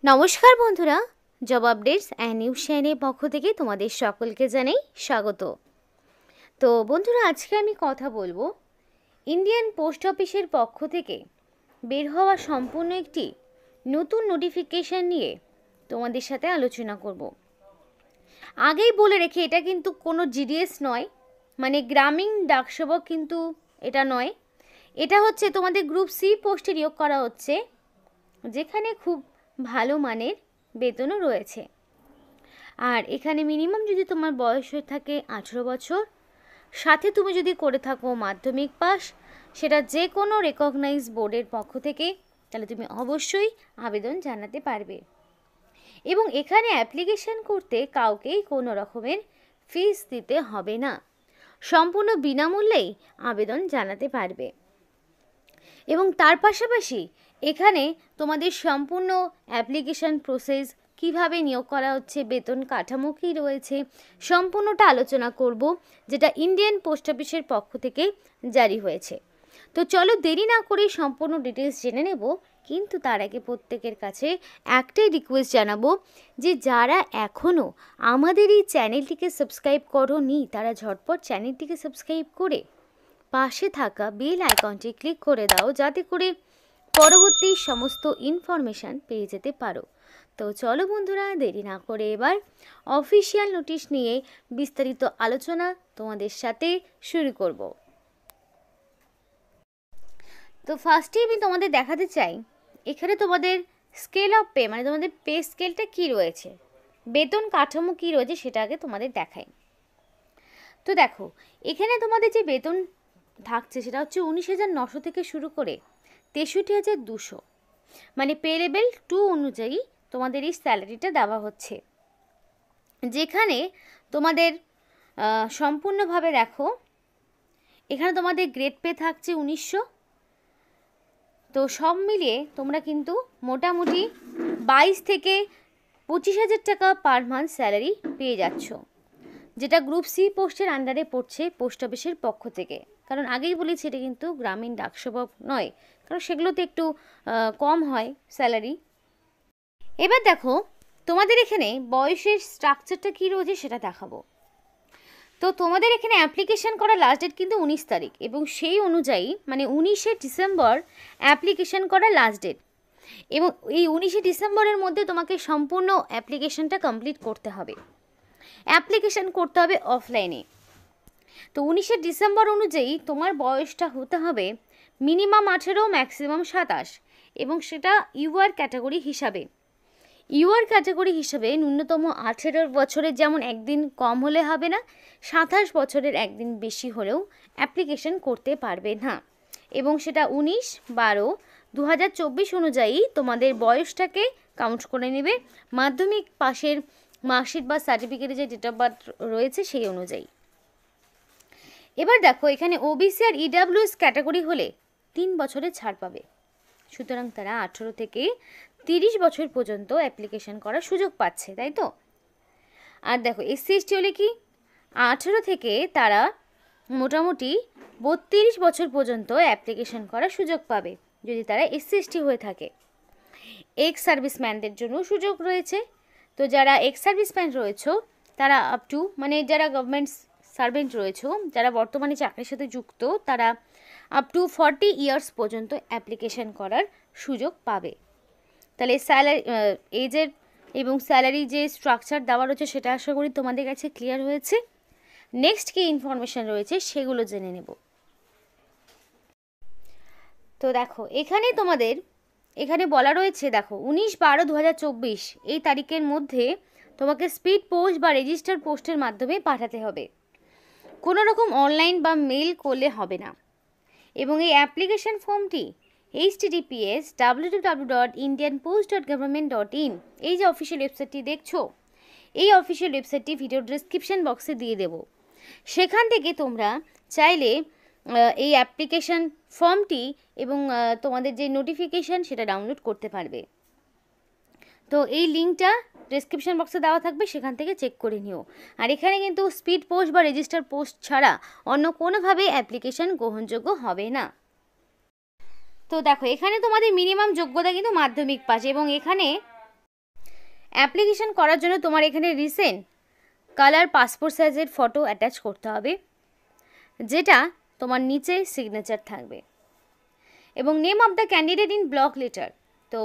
নমস্কার বন্ধুরা, job updates and news চ্যানেলের পক্ষ থেকে তোমাদের সকলকে জানাই স্বাগত। তো বন্ধুরা, আজকে আমি কথা বলবো ইন্ডিয়ান পোস্ট অফিসের পক্ষ থেকে বের হওয়া সম্পূর্ণ একটি নতুন নোটিফিকেশান নিয়ে তোমাদের সাথে আলোচনা করব। আগেই বলে রেখে, এটা কিন্তু কোনো জিডিএস নয়, মানে গ্রামীণ ডাকসেবক কিন্তু এটা নয়। এটা হচ্ছে তোমাদের গ্রুপ সি পোস্টে নিয়োগ করা হচ্ছে, যেখানে খুব ভালো মানের বেতনও রয়েছে। আর এখানে মিনিমাম যদি তোমার বয়স হয়ে থাকে 18 বছর, সাথে তুমি যদি করে থাকো মাধ্যমিক পাস, সেটা যে কোনো রেকগনাইজ বোর্ডের পক্ষ থেকে, তাহলে তুমি অবশ্যই আবেদন জানাতে পারবে। এবং এখানে অ্যাপ্লিকেশন করতে কাউকেই কোনো রকমের ফিস দিতে হবে না, সম্পূর্ণ বিনামূল্যেই আবেদন জানাতে পারবে। এবং তার পাশাপাশি এখানে তোমাদের সম্পূর্ণ অ্যাপ্লিকেশন প্রসেস, কিভাবে নিয়োগ করা হচ্ছে, বেতন কাঠামো কী রয়েছে, সম্পূর্ণটা আলোচনা করব, যেটা ইন্ডিয়ান পোস্ট অফিসের পক্ষ থেকে জারি হয়েছে। তো চলো দেরি না করে সম্পূর্ণ ডিটেলস জেনে নেব। কিন্তু তার আগে প্রত্যেকের কাছে একটাই রিকোয়েস্ট জানাবো, যে যারা এখনও আমাদের এই চ্যানেলটিকে সাবস্ক্রাইব করোনি, তারা ঝটপট চ্যানেলটিকে সাবস্ক্রাইব করে পাশে থাকা বেল আইকনটি ক্লিক করে দাও, যাতে করে পরবর্তী সমস্ত ইনফরমেশান পেয়ে যেতে পারো। তো চলো বন্ধুরা, দেরি না করে এবার অফিসিয়াল নোটিশ নিয়ে বিস্তারিত আলোচনা তোমাদের সাথে শুরু করব। তো ফার্স্টেই আমি তোমাদের দেখাতে চাই, এখানে তোমাদের স্কেল অফ পে, মানে তোমাদের পে স্কেলটা কী রয়েছে, বেতন কাঠামো কী রয়েছে, সেটা আগে তোমাদের দেখাই। তো দেখো, এখানে তোমাদের যে বেতন থাকছে সেটা হচ্ছে 19,900 থেকে শুরু করে 63,200, মানে পে লেভেল 2 অনুযায়ী তোমাদের এই স্যালারিটা দেওয়া হচ্ছে। যেখানে তোমাদের সম্পূর্ণভাবে দেখো, এখানে তোমাদের গ্রেড পে থাকছে 1900। তো সব মিলিয়ে তোমরা কিন্তু মোটামুটি 22 থেকে 25,000 টাকা পার মান্থ স্যালারি পেয়ে যাচ্ছ, যেটা গ্রুপ সি পোস্টের আন্ডারে পড়ছে পোস্ট অফিসের পক্ষ থেকে। কারণ আগেই বলেছি, এটা কিন্তু গ্রামীণ ডাকসেবক নয়, কারণ সেগুলোতে একটু কম হয় স্যালারি। এবার দেখো, তোমাদের এখানে বয়সের স্ট্রাকচারটা কী রয়েছে সেটা দেখাবো। তো তোমাদের এখানে অ্যাপ্লিকেশন করা লাস্ট ডেট কিন্তু 19 তারিখ, এবং সেই অনুযায়ী মানে 19শে ডিসেম্বর অ্যাপ্লিকেশন করা লাস্ট ডেট। এবং এই 19শে ডিসেম্বরের মধ্যে তোমাকে সম্পূর্ণ অ্যাপ্লিকেশনটা কমপ্লিট করতে হবে। অ্যাপ্লিকেশন করতে হবে অফলাইনে। তো 19শে ডিসেম্বর অনুযায়ী তোমার বয়সটা হতে হবে মিনিমাম 18, ম্যাক্সিমাম 27, এবং সেটা ইউআর ক্যাটাগরি হিসাবে। ইউআর ক্যাটাগরি হিসাবে ন্যূনতম 18 বছরের যেমন একদিন কম হলে হবে না, 27 বছরের একদিন বেশি হলেও অ্যাপ্লিকেশন করতে পারবে না। এবং সেটা 19/12/2024 অনুযায়ী তোমাদের বয়সটাকে কাউন্ট করে নেবে, মাধ্যমিক পাশের মার্কশিট বা সার্টিফিকেটে যে ডেট অফ বার্থ রয়েছে সেই অনুযায়ী। এবার দেখো, এখানে ওবিসি আর ইডাব্লিউএস ক্যাটাগরি হলে 3 বছরের ছাড় পাবে, সুতরাং তারা 18 থেকে 30 বছর পর্যন্ত অ্যাপ্লিকেশন করার সুযোগ পাচ্ছে, তাই তো। আর দেখো, এসসি এসটি হলে কি 18 থেকে তারা মোটামুটি 32 বছর পর্যন্ত অ্যাপ্লিকেশন করার সুযোগ পাবে, যদি তারা এসসি এসটি হয়ে থাকে। এক্স সার্ভিসম্যানদের জন্য সুযোগ রয়েছে। তো যারা এক্স সার্ভিসম্যান রয়েছে, তারা আপ টু, মানে যারা গভর্নমেন্ট সার্ভেন্ট রয়েছে, যারা বর্তমানে চাকরির সাথে যুক্ত, তারা আপ টু 40 ইয়ার্স পর্যন্ত অ্যাপ্লিকেশন করার সুযোগ পাবে। তাহলে স্যালারি, এজের এবং স্যালারি যে স্ট্রাকচার দেওয়া রয়েছে সেটা আশা করি তোমাদের কাছে ক্লিয়ার হয়েছে। নেক্সট কী ইনফরমেশান রয়েছে সেগুলো জেনে নেব। তো দেখো, এখানে বলা রয়েছে, দেখো 19/12/2024 এই তারিখের মধ্যে তোমাকে স্পিড পোস্ট বা রেজিস্টার পোস্টের মাধ্যমে পাঠাতে হবে, কোনো রকম অনলাইন বা মেল করলে হবে না। এবং এই অ্যাপ্লিকেশন ফর্মটি https://www.indianpost.government.in, এই যে অফিসিয়াল ওয়েবসাইটটি দেখছো, এই অফিসিয়াল ওয়েবসাইটটি ভিডিও ডিসক্রিপশন বক্সে দিয়ে দেব। সেখান থেকে তোমরা চাইলে এই অ্যাপ্লিকেশন ফর্মটি এবং তোমাদের যে নোটিফিকেশান সেটা ডাউনলোড করতে পারবে। তো এই লিঙ্কটা ডেসক্রিপশন বক্সে দেওয়া থাকবে, সেখান থেকে চেক করে নিও। আর এখানে কিন্তু স্পিড পোস্ট বা রেজিস্টার পোস্ট ছাড়া অন্য কোনোভাবে অ্যাপ্লিকেশন গ্রহণযোগ্য হবে না। তো দেখো, এখানে তোমাদের মিনিমাম যোগ্যতা কিন্তু মাধ্যমিক পাস, এবং এখানে অ্যাপ্লিকেশন করার জন্য তোমার এখানে রিসেন্ট কালার পাসপোর্ট সাইজের ফটো অ্যাটাচ করতে হবে, যেটা তোমার নিচে সিগনেচার থাকবে। এবং name of the candidate in block letter, তো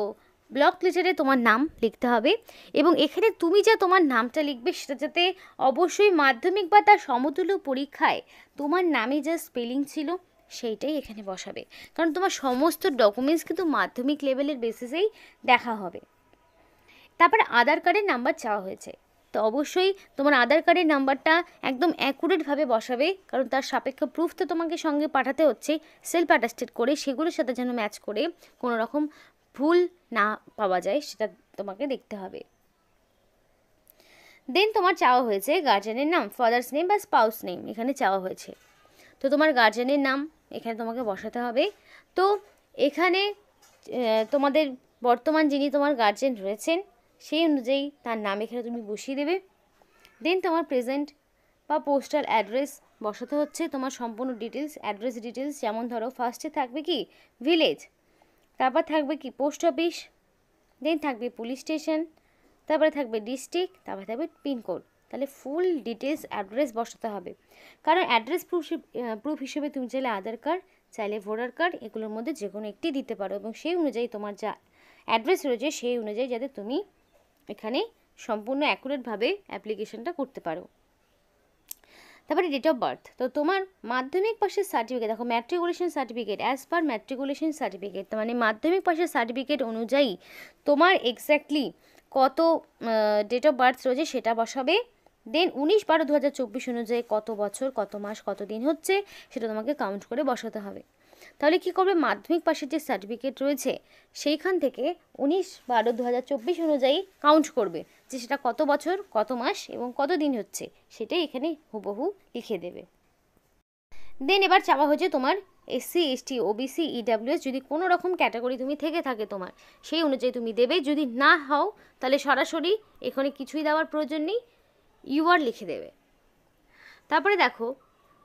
ব্লক লেটারে তোমার নাম লিখতে হবে। এবং এখানে তুমি যা তোমার নামটা লিখবে সেটা যাতে অবশ্যই মাধ্যমিক বা তার সমতুল্য পরীক্ষায় তোমার নামে যা স্পেলিং ছিল সেইটাই এখানে বসাবে, কারণ তোমার সমস্ত ডকুমেন্টস কিন্তু মাধ্যমিক লেভেলের বেসিসেই দেখা হবে। তারপরে আধার কার্ডের নাম্বার চাওয়া হয়েছে, তো অবশ্যই তোমার আধার কার্ডের নাম্বারটা একদম অ্যাকুরেটভাবে বসাবে, কারণ তার সাপেক্ষ প্রুফ তো তোমাকে সঙ্গে পাঠাতে হচ্ছে সেলফ অ্যাটাস্টেড করে, সেগুলোর সাথে যেন ম্যাচ করে কোনো রকম ভুল না পাওয়া যায় সেটা তোমাকে দেখতে হবে। দেন তোমার চাওয়া হয়েছে গার্জেনের নাম, ফাদার্স নেম বা স্পাউস নেম এখানে চাওয়া হয়েছে, তো তোমার গার্জেনের নাম এখানে তোমাকে বসাতে হবে। তো এখানে তোমাদের বর্তমান যিনি তোমার গার্জেন রয়েছেন সেই অনুযায়ী তার নাম এখানে তুমি বসিয়ে দেবে। দেন তোমার প্রেজেন্ট বা পোস্টাল অ্যাড্রেস বসাতে হচ্ছে, তোমার সম্পূর্ণ ডিটেলস, অ্যাড্রেস ডিটেলস, যেমন ধরো ফার্স্টে থাকবে কি ভিলেজ, তারপর থাকবে কি পোস্ট অফিস, দেন থাকবে পুলিশ স্টেশন, তারপরে থাকবে ডিস্ট্রিক্ট, তারপরে থাকবে পিনকোড। তাহলে ফুল ডিটেলস অ্যাড্রেস বসাতে হবে, কারণ অ্যাড্রেস প্রুফ হিসেবে তুমি চাইলে আধার কার্ড, চাইলে ভোটার কার্ড, এগুলোর মধ্যে যে কোনো একটি দিতে পারো, এবং সেই অনুযায়ী তোমার যা অ্যাড্রেস রয়েছে সেই অনুযায়ী যাতে তুমি এখানে সম্পূর্ণ অ্যাকুরেটভাবে অ্যাপ্লিকেশনটা করতে পারো। তারপরে ডেট অফ বার্থ, তো তোমার মাধ্যমিক পাশের সার্টিফিকেট, দেখো matriculation certificate as per matriculation certificate, মানে মাধ্যমিক পাশের সার্টিফিকেট অনুযায়ী তোমার এক্স্যাক্টলি কত ডেট অফ বার্থ রয়েছে সেটা বসাবে। দেন 19/12/2024 অনুযায়ী কত বছর, কত মাস, কত দিন হচ্ছে সেটা তোমাকে কাউন্ট করে বসাতে হবে। তাহলে কি করবে, মাধ্যমিক পাশের যে সার্টিফিকেট রয়েছে সেইখান থেকে 19/12/2024 অনুযায়ী কাউন্ট করবে যে সেটা কত বছর, কত মাস এবং কত দিন হচ্ছে, সেটাই এখানে হুবহু লিখে দেবে। দেন এবার চাওয়া হয়েছে তোমার SC ST OBC EWS, যদি কোনো রকম ক্যাটাগরি তুমি থেকে থাকে তোমার সেই অনুযায়ী তুমি দেবে, যদি না হও তাহলে সরাসরি এখানে কিছুই দেওয়ার প্রয়োজন নেই, UR লিখে দেবে। তারপরে দেখো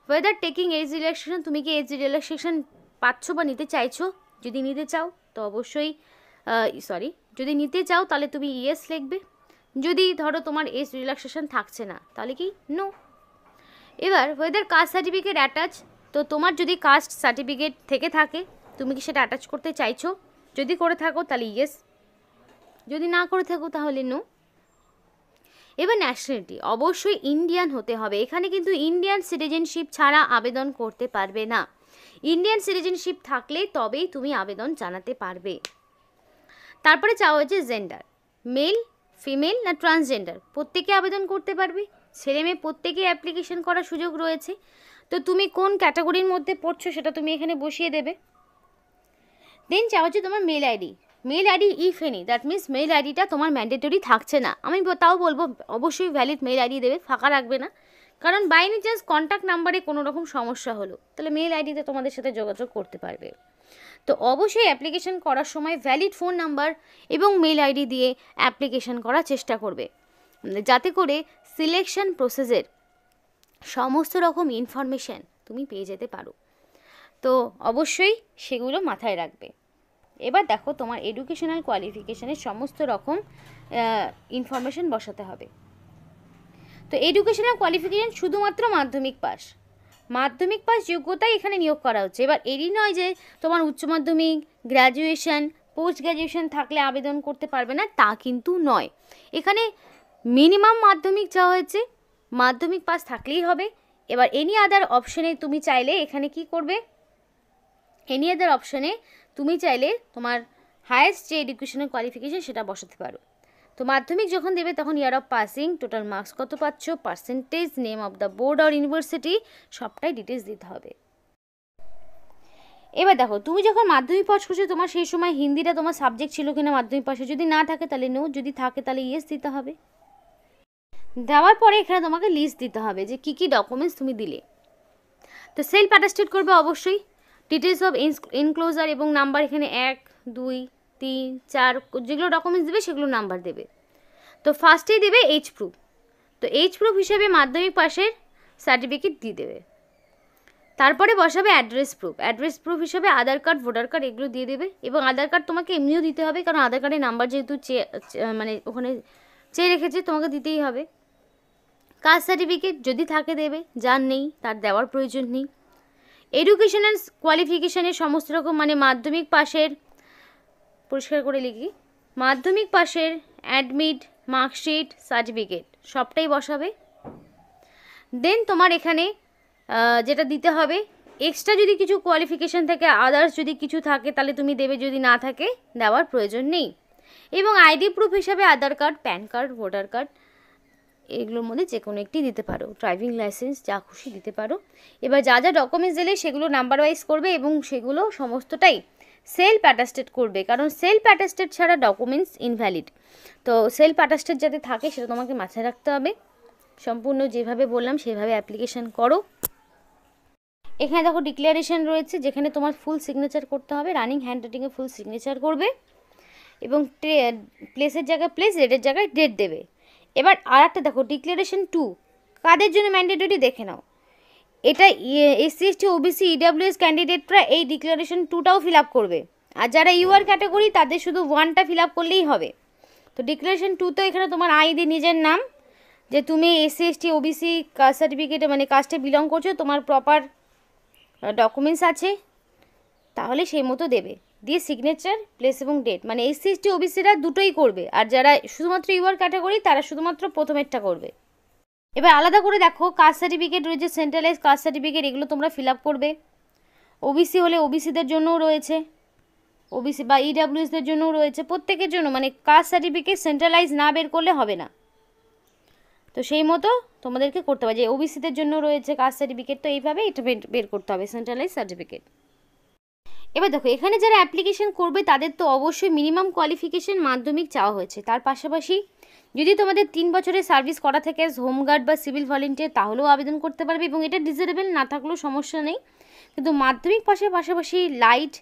ওয়েদার টেকিং এজ রিল্যাক্সেশন, তুমি কি এজ রিল্যাক্সেশন পাচ্ছ বা নিতে চাইছো, যদি নিতে চাও তো অবশ্যই যদি নিতে চাও তাহলে তুমি ইয়েস লিখবে, যদি ধরো তোমার এজ রিল্যাক্সেশন থাকছে না তাহলে কি নো। এবার ওয়েদার কাস্ট সার্টিফিকেট অ্যাটাচ, তো তোমার যদি কাস্ট সার্টিফিকেট থেকে থাকে তুমি কি সেটা অ্যাটাচ করতে চাইছো, যদি করে থাকো তাহলে ইয়েস, যদি না করে থাকো তাহলে নো। এবার ন্যাশনালিটি, অবশ্যই ইন্ডিয়ান হতে হবে, এখানে কিন্তু ইন্ডিয়ান সিটিজেনশিপ ছাড়া আবেদন করতে পারবে না, ইন্ডিয়ান সিটিজেনশিপ থাকলে তবেই তুমি আবেদন জানাতে পারবে। তারপরে চাওয়া হয়েছে জেন্ডার, মেল, ফিমেল না ট্রান্সজেন্ডার, প্রত্যেকে আবেদন করতে পারবে, ছেলে মেয়ে প্রত্যেকে অ্যাপ্লিকেশন করার সুযোগ রয়েছে। তো তুমি কোন ক্যাটাগরির মধ্যে পড়ছো সেটা তুমি এখানে বসিয়ে দেবে। দেন চাওয়া হচ্ছে তোমার mail ID, mail ID if any, that means mail আইডিটা তোমার ম্যান্ডেটরি থাকছে না, আমি তাও বলবো অবশ্যই ভ্যালিড মেল আইডি দেবে, ফাঁকা রাখবে না, কারণ বাই এনি চান্স কন্ট্যাক্ট নাম্বারে কোনো রকম সমস্যা হলো তাহলে মেল আইডিতে তোমাদের সাথে যোগাযোগ করতে পারবে। তো অবশ্যই অ্যাপ্লিকেশন করার সময় ভ্যালিড ফোন নাম্বার এবং মেল আইডি দিয়ে অ্যাপ্লিকেশন করার চেষ্টা করবে, যাতে করে সিলেকশন প্রসেসের সমস্ত রকম ইনফরমেশান তুমি পেয়ে যেতে পারো, তো অবশ্যই সেগুলো মাথায় রাখবে। এবার দেখো তোমার এডুকেশনাল কোয়ালিফিকেশানের সমস্ত রকম ইনফরমেশান বসাতে হবে। তো এডুকেশনাল কোয়ালিফিকেশান শুধুমাত্র মাধ্যমিক পাস, মাধ্যমিক পাস যোগ্যতাই এখানে নিয়োগ করা হচ্ছে। এবার এরই নয় যে তোমার উচ্চ মাধ্যমিক, গ্র্যাজুয়েশন, পোস্ট গ্র্যাজুয়েশন থাকলে আবেদন করতে পারবে না, তা কিন্তু নয়, এখানে মিনিমাম মাধ্যমিক চাওয়া হয়েছে, মাধ্যমিক পাস থাকলেই হবে। এবার এনি আদার অপশনে তুমি চাইলে এখানে কি করবে, এনি আদার অপশনে তুমি চাইলে তোমার হায়েস্ট যে এডুকেশনাল কোয়ালিফিকেশান সেটা বসাতে পারো। তো মাধ্যমিক যখন দেবে তখন year of passing, total marks কত পাচ্ছ, percentage, name of the board আর ইউনিভার্সিটি, সবটাই ডিটেলস দিতে হবে। এবার দেখো তুমি যখন মাধ্যমিক পাস করছো তোমার সেই সময় হিন্দিটা তোমার সাবজেক্ট ছিল কিনা মাধ্যমিক পাশে, যদি না থাকে তাহলে নো, যদি থাকে তাহলে ইয়েস দিতে হবে। দেওয়ার পরে এখানে তোমাকে লিস্ট দিতে হবে যে কী কী ডকুমেন্টস তুমি দিলে। তো সেলফ অ্যাটাস্টেড করবে অবশ্যই, ডিটেলস অফ এনক্লোজার এবং নাম্বার এখানে 1 2 3 4 যেগুলো ডকুমেন্টস দেবে সেগুলো নাম্বার দেবে। তো ফার্স্টেই দেবে এজ প্রুফ, তো এজ প্রুফ হিসেবে মাধ্যমিক পাশের সার্টিফিকেট দিয়ে দেবে। তারপরে বসাবে অ্যাড্রেস প্রুফ, অ্যাড্রেস প্রুফ হিসেবে আধার কার্ড, ভোটার কার্ড এগুলো দিয়ে দেবে, এবং আধার কার্ড তোমাকে এমনিও দিতে হবে কারণ আধার কার্ডের নাম্বার যেহেতু মানে ওখানে চেয়ে রেখেছে, তোমাকে দিতেই হবে। কাস্ট সার্টিফিকেট যদি থাকে দেবে, যার নেই তার দেওয়ার প্রয়োজন নেই। এডুকেশনাল কোয়ালিফিকেশানের সমস্ত রকম মানে মাধ্যমিক পাশের, পরিষ্কার করে লিখি, মাধ্যমিক পাশের অ্যাডমিট, মার্কশিট, সার্টিফিকেট সবটাই বসাবে। দেন তোমার এখানে যেটা দিতে হবে, এক্সট্রা যদি কিছু কোয়ালিফিকেশান থাকে, আদার্স যদি কিছু থাকে তাহলে তুমি দেবে, যদি না থাকে দেওয়ার প্রয়োজন নেই। এবং আইডি প্রুফ হিসাবে Aadhaar card, PAN card, voter card এগুলোর মধ্যে যে কোনো একটি দিতে পারো, ড্রাইভিং লাইসেন্স, যা খুশি দিতে পারো। এবার যা যা ডকুমেন্টস দিলে সেগুলো নাম্বার ওয়াইজ করবে এবং সেগুলো সমস্তটাই সেলফ অ্যাটাস্টেড করবে, কারণ সেলফ অ্যাটাস্টেড ছাড়া ডকুমেন্টস ইনভ্যালিড। তো সেলফ অ্যাটাস্টেড যাতে থাকে সেটা তোমাকে মাথায় রাখতে হবে। সম্পূর্ণ যেভাবে বললাম সেভাবে অ্যাপ্লিকেশান করো। এখানে দেখো ডিক্লারেশন রয়েছে, যেখানে তোমার ফুল সিগনেচার করতে হবে, রানিং হ্যান্ড রাইটিংয়ে ফুল সিগনেচার করবে এবং প্লেসের জায়গায় প্লেস, ডেটের জায়গায় ডেট দেবে। এবার আর একটা দেখো ডিক্লারেশন 2 কাদের জন্য ম্যান্ডেটরি দেখে নাও। এটা এসসি এসটি ওবিসি ইডাব্লিউএস ক্যান্ডিডেটরা এই ডিক্লারেশন 2টাও ফিল আপ করবে, আর যারা ইউআর ক্যাটাগরি তাদের শুধু 1টা ফিল আপ করলেই হবে। তো ডিক্লারেশন 2 তো এখানে তোমার আইডি, নিজের নাম, যে তুমি এসসি এসটি ওবিসি কাস্ট সার্টিফিকেটে মানে কাস্টে বিলং করছো, তোমার প্রপার ডকুমেন্টস আছে, তাহলে সেই মতো দেবে, দিয়ে সিগনেচার, প্লেস এবং ডেট। মানে এসসি এসটি ওবিসিরা দুটোই করবে, আর যারা শুধুমাত্র ইউআর ক্যাটাগরি তারা শুধুমাত্র প্রথমেরটা করবে। এবার আলাদা করে দেখো কাস্ট সার্টিফিকেট রয়েছে, সেন্ট্রালাইজ কাস্ট সার্টিফিকেট, এগুলো তোমরা ফিল আপ করবে। ওবিসি হলে ওবিসিদের জন্যও রয়েছে, ওবিসি বা ইডাব্লিউএসদের জন্যও রয়েছে, প্রত্যেকের জন্য, মানে কাস্ট সার্টিফিকেট সেন্ট্রালাইজ না বের করলে হবে না। তো সেই মতো তোমাদেরকে করতে হবে, যে ওবিসিদের জন্য রয়েছে কাস্ট সার্টিফিকেট, তো এইভাবে এটা বের করতে হবে সেন্ট্রালাইজ সার্টিফিকেট। এবার দেখো এখানে যারা অ্যাপ্লিকেশন করবে তাদের তো অবশ্যই মিনিমাম কোয়ালিফিকেশন মাধ্যমিক চাওয়া হয়েছে, তার পাশাপাশি যদি তোমাদের 3 বছরের সার্ভিস করা থাকে হোমগার্ড বা সিভিল ভলেন্টিয়ার তাহলেও আবেদন করতে পারবে, এবং এটা ডিজেবল না থাকলেও সমস্যা নেই। কিন্তু মাধ্যমিক পাশের পাশাপাশি লাইট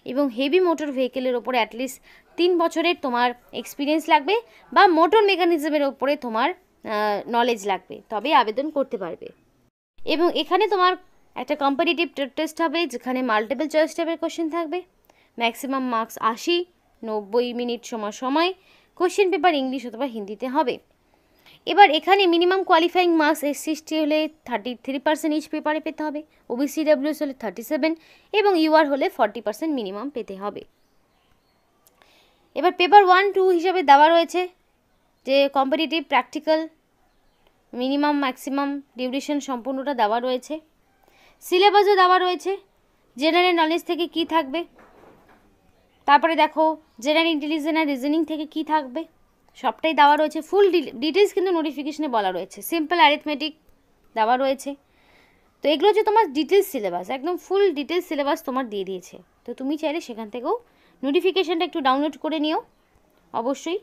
এবং হেভি মোটর ভেহিকেলের ওপরে অ্যাটলিস্ট 3 বছরের তোমার এক্সপিরিয়েন্স লাগবে, বা মোটর মেকানিজমের ওপরে তোমার নলেজ লাগবে, তবে আবেদন করতে পারবে। এবং এখানে তোমার একটা কম্পারেটিভ টেস্ট হবে, যেখানে মাল্টিপল চয়েস টাইপের কোশ্চেন থাকবে, ম্যাক্সিমাম মার্কস 80, 90 মিনিট সময়, কোশ্চেন পেপার ইংলিশ অথবা হিন্দিতে হবে। এবার এখানে minimum qualifying marks SC ST হলে 33% ইচ পেপারে পেতে হবে, ওবিসি ডাব্লিউএস হলে 37 এবং ইউআর হলে 40% মিনিমাম পেতে হবে। এবার পেপার 1, 2 হিসাবে দেওয়া রয়েছে যে comparative, practical, minimum maximum duration সম্পূর্ণটা দেওয়া রয়েছে। সিলেবাসও দেওয়া রয়েছে, জেনারেল নলেজ থেকে কি থাকবে, তারপরে দেখো জেনারেল ইন্টেলিজেন্স আর রিজনিং থেকে কি থাকবে, সবটাই দেওয়া রয়েছে। ফুল ডিটেলস কিন্তু নোটিফিকেশনে বলা রয়েছে। সিম্পল অ্যারিথমেটিক দেওয়া রয়েছে। তো এগুলো হচ্ছে তোমার ডিটেলস সিলেবাস, একদম ফুল ডিটেলস সিলেবাস তোমার দিয়ে দিয়েছে। তো তুমি চাইলে সেখান থেকেও নোটিফিকেশনটা একটু ডাউনলোড করে নিও অবশ্যই।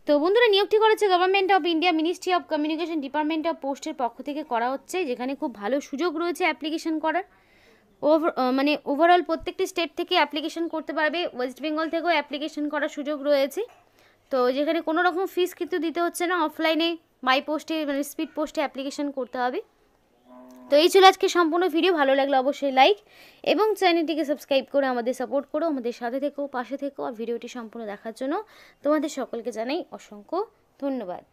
তো বন্ধুরা, নিয়োগটি করেছে government of India ministry of communication department of পোস্টের পক্ষ থেকে করা হচ্ছে, যেখানে খুব ভালো সুযোগ রয়েছে অ্যাপ্লিকেশন করার। মানে ওভারঅল প্রত্যেকটি স্টেট থেকে অ্যাপ্লিকেশন করতে পারবে, ওয়েস্ট বেঙ্গল থেকেও অ্যাপ্লিকেশন করার সুযোগ রয়েছে। তো যেখানে কোনো রকম ফিস কিন্তু দিতে হচ্ছে না, অফলাইনে বাই পোস্টে মানে স্পিড পোস্টে অ্যাপ্লিকেশন করতে হবে। তো এই ছিল আজকে সম্পূর্ণ ভিডিও। ভালো লাগলে অবশ্যই লাইক এবং চ্যানেলটিকে সাবস্ক্রাইব করে আমাদের সাপোর্ট করো, আমাদের সাথে থেকো, পাশে থেকো। আর ভিডিওটি সম্পূর্ণ দেখার জন্য তোমাদের সকলকে জানাই অসংখ্য ধন্যবাদ।